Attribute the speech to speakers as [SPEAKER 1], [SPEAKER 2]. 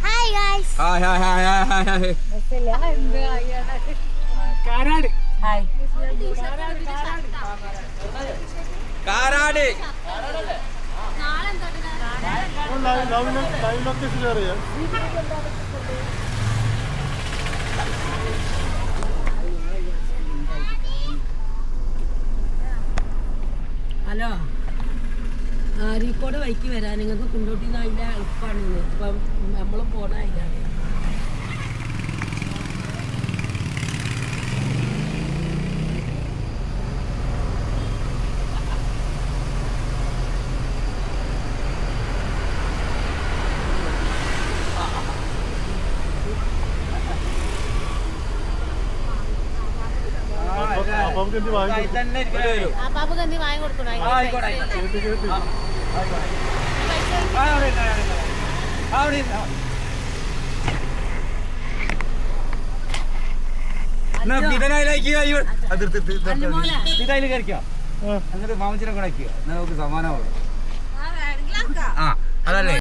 [SPEAKER 1] Hi guys.
[SPEAKER 2] Hi hi hi hi hi
[SPEAKER 3] Karad
[SPEAKER 1] hi.
[SPEAKER 2] Karad
[SPEAKER 4] live location അറിയാം.
[SPEAKER 1] Hello, Areekode വൈക്ക് വരാൻ നിങ്ങൾക്ക് കുണ്ടോട്ടി അതിൻ്റെ എളുപ്പമാണ്. ഇപ്പം നമ്മൾ പോണ അതിലാണ്. പാപ്പക്ക് എന്തി വാങ്ങി കൊടുക്കണോ?
[SPEAKER 2] ഇതായാലും കയറിക്കോ, എന്നിട്ട് മാമച്ചിനെ കൊണ്ടാക്കിയോ, നമുക്ക് സമാനമാവും. ആ അതല്ലേ